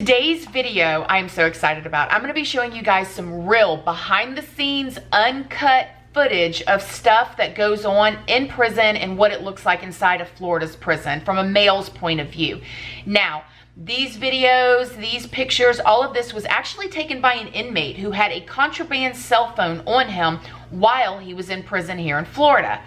Today's video I'm so excited about. I'm going to be showing you guys some real behind the scenes uncut footage of stuff that goes on in prison and what it looks like inside of Florida's prison from a male's point of view. Now, these videos, these pictures, all of this was actually taken by an inmate who had a contraband cell phone on him while he was in prison here in Florida.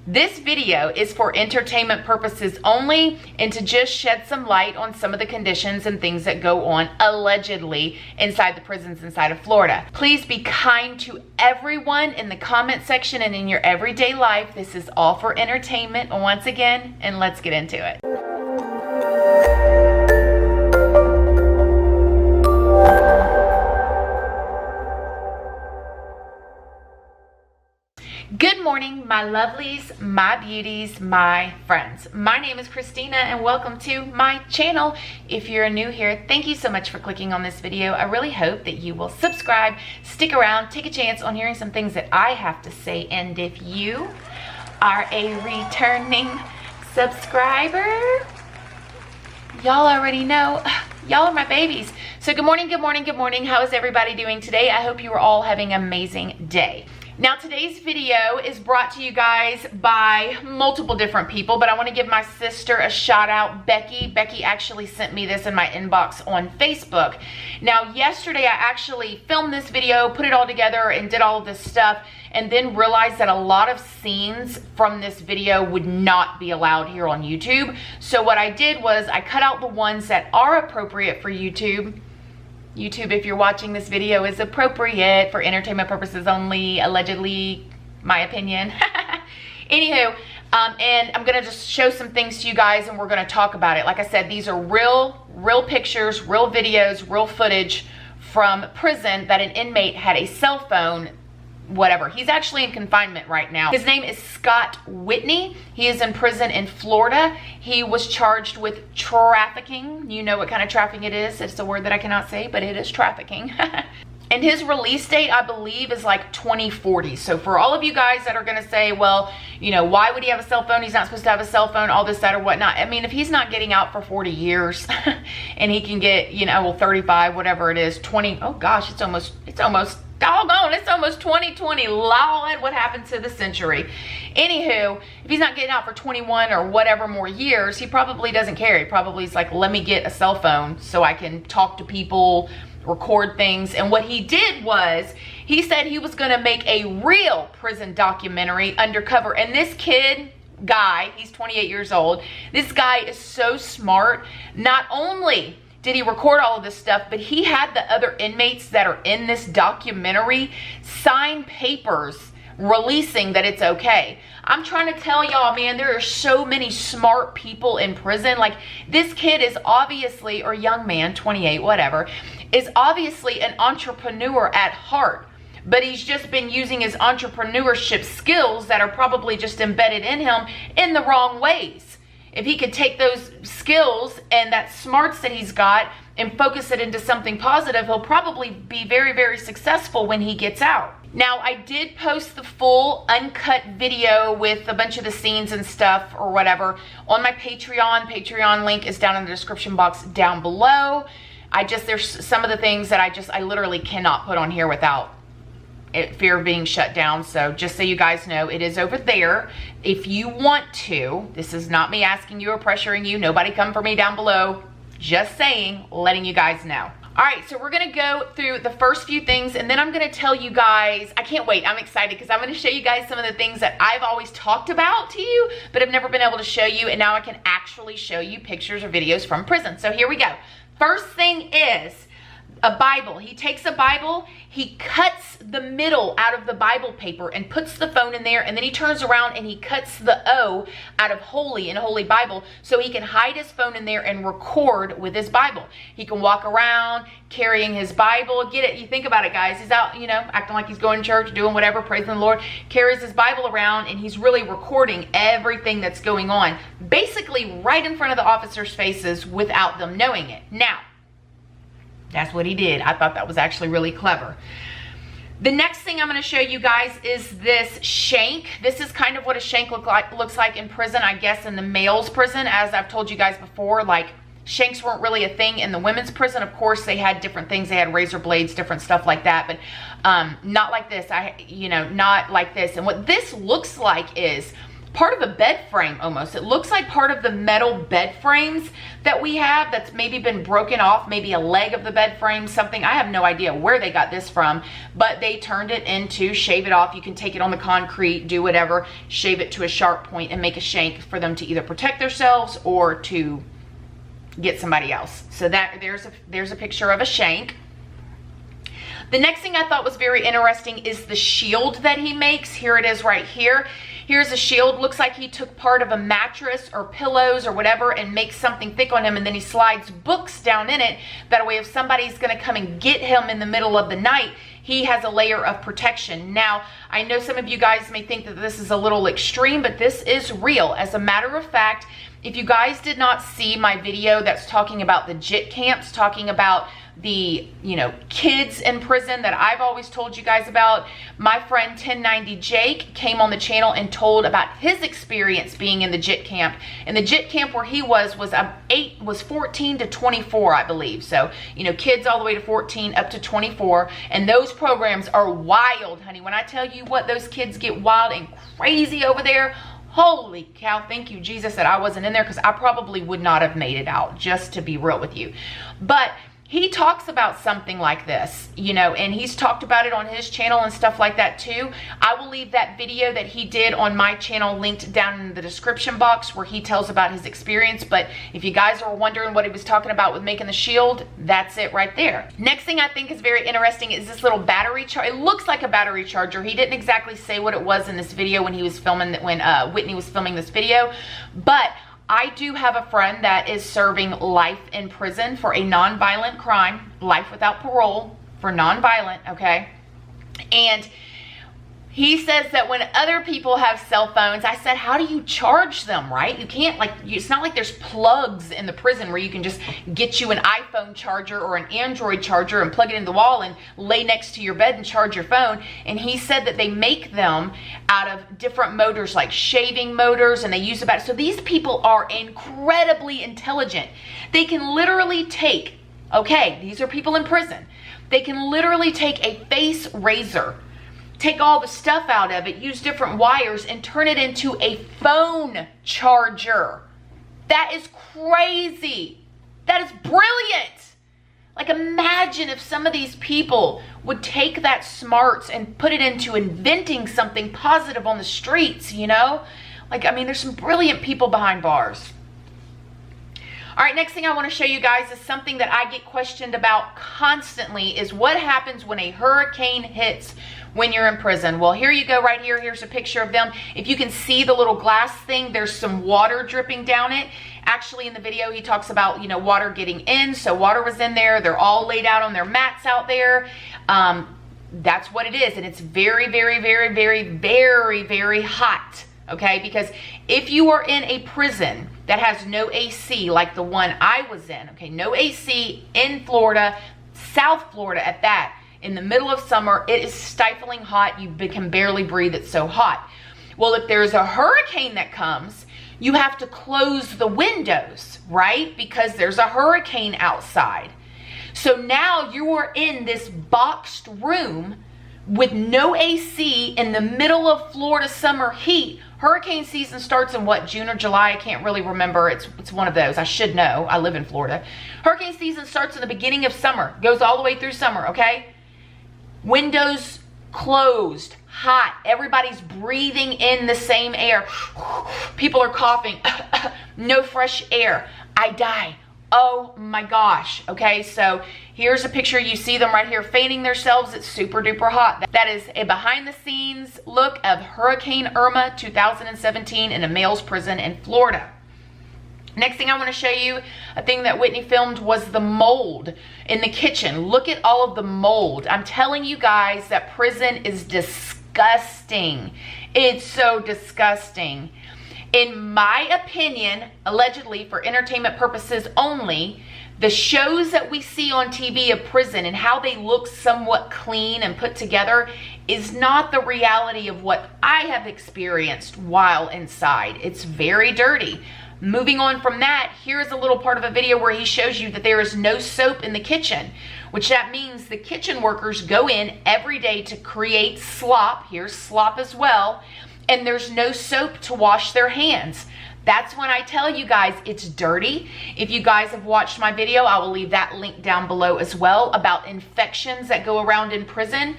This video is for entertainment purposes only and to just shed some light on some of the conditions and things that go on allegedly inside the prisons inside of Florida. Please be kind to everyone in the comment section and in your everyday life. This is all for entertainment once again, and let's get into it. Good morning, my lovelies, my beauties, my friends. My name is Christina and welcome to my channel. If you're new here, thank you so much for clicking on this video. I really hope that you will subscribe, stick around, take a chance on hearing some things that I have to say. And if you are a returning subscriber, y'all already know, y'all are my babies. So good morning, good morning, good morning. How is everybody doing today? I hope you are all having an amazing day. Now today's video is brought to you guys by multiple different people, but I want to give my sister a shout out, Becky. Becky actually sent me this in my inbox on Facebook. Now yesterday I actually filmed this video, put it all together and did all of this stuff, and then realized that a lot of scenes from this video would not be allowed here on YouTube. So what I did was I cut out the ones that are appropriate for YouTube. YouTube, if you're watching this video, is appropriate for entertainment purposes only, allegedly, my opinion. Anywho, and I'm gonna just show some things to you guys and we're gonna talk about it. Like I said, these are real pictures, real videos, real footage from prison that an inmate had a cell phone, whatever. He's actually in confinement right now. His name is Scott Whitney. He is in prison in Florida. He was charged with trafficking. You know what kind of trafficking it is. It's a word that I cannot say, but it is trafficking. And his release date, I believe, is like 2040. So for all of you guys that are going to say, well, you know, why would he have a cell phone? He's not supposed to have a cell phone, all this, that, or whatnot. I mean, if he's not getting out for 40 years and he can get, you know, well, 35, whatever it is, 20, oh gosh, it's almost doggone, it's almost 2020. Lord, what happened to the century? Anywho, if he's not getting out for 21 or whatever more years, he probably doesn't care. He probably is like, let me get a cell phone so I can talk to people, record things. And what he did was, he said he was going to make a real prison documentary undercover. And this guy, he's 28 years old. This guy is so smart. Not only did he record all of this stuff, but he had the other inmates that are in this documentary sign papers releasing that it's okay. I'm trying to tell y'all, man, there are so many smart people in prison. Like, this kid is obviously, or young man, 28, whatever, is obviously an entrepreneur at heart. But he's just been using his entrepreneurship skills that are probably just embedded in him in the wrong ways. If he could take those skills and that smarts that he's got and focus it into something positive, he'll probably be very, very successful when he gets out. Now, I did post the full uncut video with a bunch of the scenes and stuff or whatever on my Patreon. Patreon link is down in the description box down below. There's some of the things that I literally cannot put on here without fear of being shut down. So just so you guys know, it is over there. If you want to, this is not me asking you or pressuring you. Nobody come for me down below. Just saying, letting you guys know. All right, so we're gonna go through the first few things and then I'm gonna tell you guys, I can't wait, I'm excited because I'm gonna show you guys some of the things that I've always talked about to you, but I've never been able to show you, and now I can actually show you pictures or videos from prison. So here we go. First thing is a Bible. He takes a Bible, he cuts the middle out of the Bible paper and puts the phone in there, and then he turns around and he cuts the O out of holy in Holy Bible so he can hide his phone in there and record with his Bible. He can walk around carrying his Bible. Get it? You think about it, guys. He's out, you know, acting like he's going to church, doing whatever, praising the Lord, carries his Bible around, and he's really recording everything that's going on, basically right in front of the officers' faces without them knowing it. Now, that's what he did. I thought that was actually really clever. The next thing I'm going to show you guys is this shank. This is kind of what a shank looks like in prison, I guess in the male's prison. As I've told you guys before, like Shanks weren't really a thing in the women's prison. Of course, they had different things. They had razor blades, different stuff like that, but not like this. Not like this. And what this looks like is part of a bed frame almost. It looks like part of the metal bed frames that we have that's maybe been broken off, maybe a leg of the bed frame, something. I have no idea where they got this from, but they turned it into, shave it off. You can take it on the concrete, do whatever, shave it to a sharp point and make a shank for them to either protect themselves or to get somebody else. So that there's a picture of a shank. The next thing I thought was very interesting is the shield that he makes. Here it is right here. Here's a shield. Looks like he took part of a mattress or pillows or whatever and makes something thick on him, and then he slides books down in it. That way, if somebody's going to come and get him in the middle of the night, he has a layer of protection. Now, I know some of you guys may think that this is a little extreme, but this is real. As a matter of fact, if you guys did not see my video that's talking about the Jit camps, talking about the, kids in prison that I've always told you guys about, my friend 1090 Jake came on the channel and told about his experience being in the Jit camp. And the Jit camp where he was 14 to 24, I believe. So, kids all the way to 14 up to 24. And those programs are wild, honey. When I tell you what, those kids get wild and crazy over there. Holy cow, thank you, Jesus, that I wasn't in there, because I probably would not have made it out, just to be real with you. But he talks about something like this, and he's talked about it on his channel and stuff like that too. I will leave that video that he did on my channel linked down in the description box where he tells about his experience. But if you guys are wondering what he was talking about with making the shield, that's it right there. Next thing I think is very interesting is this little battery charger. It looks like a battery charger. He didn't exactly say what it was in this video when he was filming, when Whitney was filming this video, but I do have a friend that is serving life in prison for a non-violent crime, life without parole for non-violent, okay? And he says that when other people have cell phones, I said, how do you charge them, right? You can't, it's not like there's plugs in the prison where you can just get you an iPhone charger or an Android charger and plug it in the wall and lay next to your bed and charge your phone. And he said that they make them out of different motors, like shaving motors, and they use about it. So these people are incredibly intelligent. They can literally take, okay, these are people in prison. They can literally take a face razor, take all the stuff out of it, use different wires, and turn it into a phone charger. That is crazy. That is brilliant. Like, imagine if some of these people would take that smarts and put it into inventing something positive on the streets, there's some brilliant people behind bars. All right, next thing I want to show you guys is something that I get questioned about constantly, is what happens when a hurricane hits when you're in prison. Well, here you go right here. Here's a picture of them. If you can see the little glass thing, there's some water dripping down it. Actually, in the video, he talks about, water getting in. So water was in there. They're all laid out on their mats out there. That's what it is. And it's very, very, very, very, very, very hot. Okay, because if you are in a prison that has no AC, like the one I was in, okay, no AC in Florida, South Florida at that, in the middle of summer, it is stifling hot. You can barely breathe. It's so hot. Well, if there's a hurricane that comes, you have to close the windows, right? Because there's a hurricane outside. So now you are in this boxed room with no AC in the middle of Florida summer heat. Hurricane season starts in what, June or July? I can't really remember. It's one of those. I should know. I live in Florida. Hurricane season starts in the beginning of summer, goes all the way through summer, okay? Windows closed, hot. Everybody's breathing in the same air. People are coughing. No fresh air. I die. Oh my gosh. Okay, so here's a picture. You see them right here fanning themselves. It's super duper hot. That is a behind the scenes look of Hurricane Irma 2017 in a male's prison in Florida. Next thing I want to show you, a thing that Whitney filmed, was the mold in the kitchen. Look at all of the mold. I'm telling you guys that prison is disgusting. It's so disgusting. In my opinion, allegedly for entertainment purposes only, the shows that we see on TV of prison and how they look somewhat clean and put together is not the reality of what I have experienced while inside. It's very dirty. Moving on from that, here's a little part of a video where he shows you that there is no soap in the kitchen, which that means the kitchen workers go in every day to create slop. Here's slop as well. And there's no soap to wash their hands. That's when I tell you guys it's dirty. If you guys have watched my video, I will leave that link down below as well about infections that go around in prison.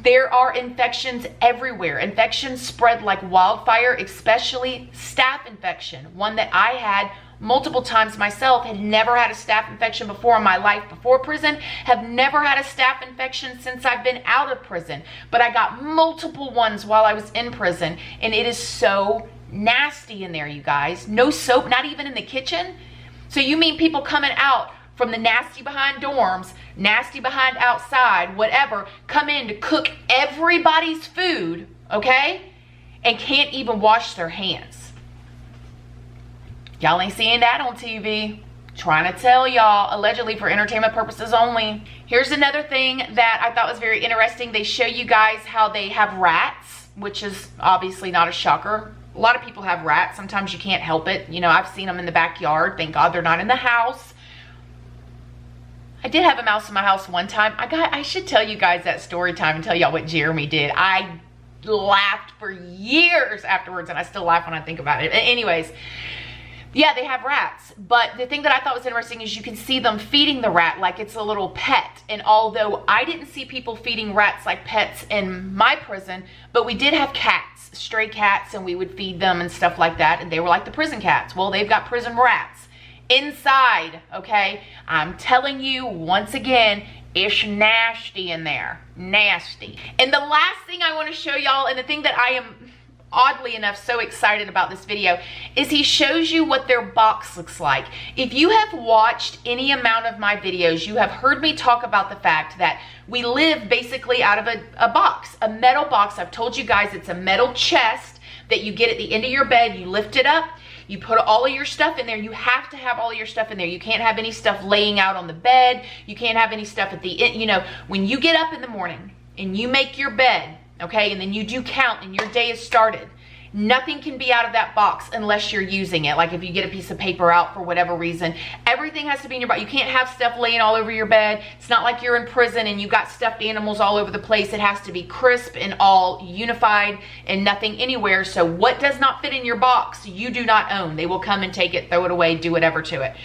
There are infections everywhere. Infections spread like wildfire, especially staph infection. One that I had multiple times myself, had never had a staph infection before in my life before prison, have never had a staph infection since I've been out of prison. But I got multiple ones while I was in prison, and it is so nasty in there, you guys. No soap, not even in the kitchen. So you mean people coming out from the nasty behind dorms, nasty behind outside, whatever, come in to cook everybody's food, okay? And can't even wash their hands. Y'all ain't seeing that on TV. Trying to tell y'all, allegedly for entertainment purposes only. Here's another thing that I thought was very interesting. They show you guys how they have rats, which is obviously not a shocker. A lot of people have rats. Sometimes you can't help it. You know, I've seen them in the backyard. Thank God they're not in the house. I did have a mouse in my house one time. I should tell you guys that story time and tell y'all what Jeremy did. I laughed for years afterwards, and I still laugh when I think about it. Anyways, yeah, they have rats. But the thing that I thought was interesting is you can see them feeding the rat like it's a little pet. And although I didn't see people feeding rats like pets in my prison, but we did have cats, stray cats, and we would feed them and stuff like that. And they were like the prison cats. Well, they've got prison rats inside, okay? I'm telling you once again, it's nasty in there. Nasty. And the last thing I want to show y'all, and the thing that I am oddly enough so excited about this video, is he shows you what their box looks like. If you have watched any amount of my videos, you have heard me talk about the fact that we live basically out of a box, a metal box. I've told you guys it's a metal chest that you get at the end of your bed. You lift it up, you put all of your stuff in there. You have to have all of your stuff in there. You can't have any stuff laying out on the bed. You can't have any stuff at the end. You know, when you get up in the morning and you make your bed, okay, and then you do count and your day is started, nothing can be out of that box unless you're using it. Like if you get a piece of paper out for whatever reason, everything has to be in your box. You can't have stuff laying all over your bed. It's not like you're in prison and you've got stuffed animals all over the place. It has to be crisp and all unified and nothing anywhere. So what does not fit in your box, you do not own. They will come and take it, throw it away, do whatever to it.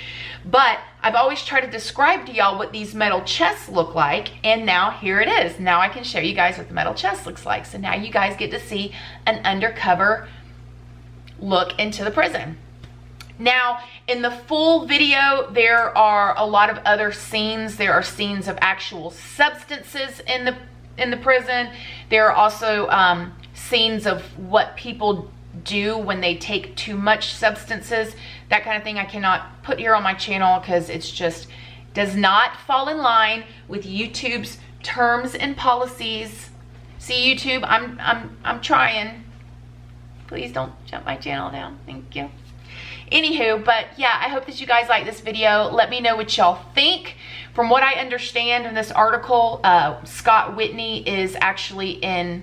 But I've always tried to describe to y'all what these metal chests look like, and now here it is. Now I can show you guys what the metal chest looks like. So now you guys get to see an undercover look into the prison. Now, in the full video, there are a lot of other scenes. There are scenes of actual substances in the prison. There are also scenes of what people do when they take too much substances, that kind of thing. I cannot put here on my channel because it's just does not fall in line with YouTube's terms and policies. See, YouTube, I'm trying. Please don't jump my channel down. Thank you. Anywho, but yeah, I hope that you guys like this video. Let me know what y'all think. From what I understand in this article, Scott Whitney is actually in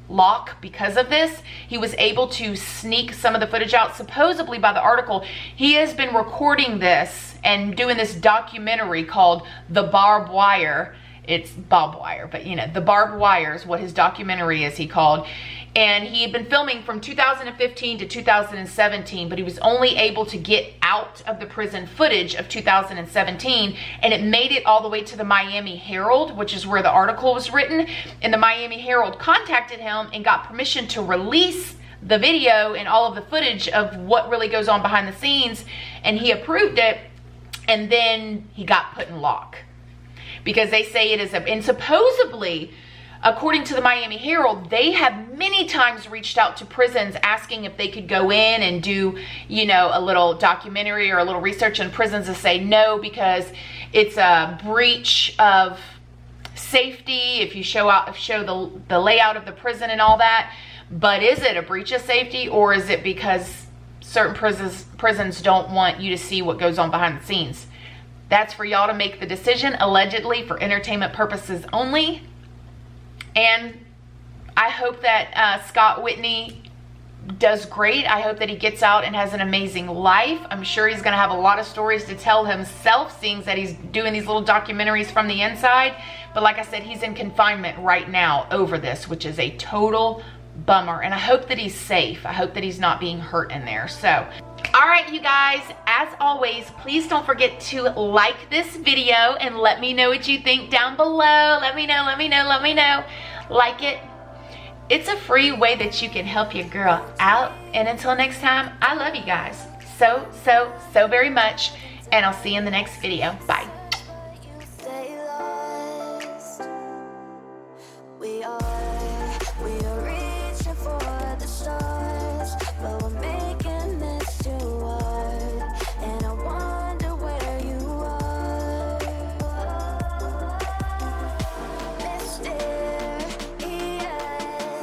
lock because of this. He was able to sneak some of the footage out. Supposedly, by the article, he has been recording this and doing this documentary called The Barbed Wire. It's barbed wire, but you know, The Barbed Wire is what his documentary is, he called. And he had been filming from 2015 to 2017, but he was only able to get out of the prison footage of 2017, and it made it all the way to the Miami Herald, which is where the article was written. And the Miami Herald contacted him and got permission to release the video and all of the footage of what really goes on behind the scenes, and he approved it, and then he got put in lock because they say it is and supposedly, according to the Miami Herald, they have many times reached out to prisons asking if they could go in and do, you know, a little documentary or a little research, and prisons will say no because it's a breach of safety if you show the layout of the prison and all that. But is it a breach of safety, or is it because certain prisons don't want you to see what goes on behind the scenes? That's for y'all to make the decision, allegedly for entertainment purposes only. And I hope that Scott Whitney does great. I hope that he gets out and has an amazing life. I'm sure he's going to have a lot of stories to tell himself, seeing that he's doing these little documentaries from the inside. But like I said, he's in confinement right now over this, which is a total bummer. And I hope that he's safe. I hope that he's not being hurt in there. So, all right, you guys, as always, please don't forget to like this video and let me know what you think down below. Let me know. Like it. It's a free way that you can help your girl out. And until next time, I love you guys so very much. And I'll see you in the next video. Bye.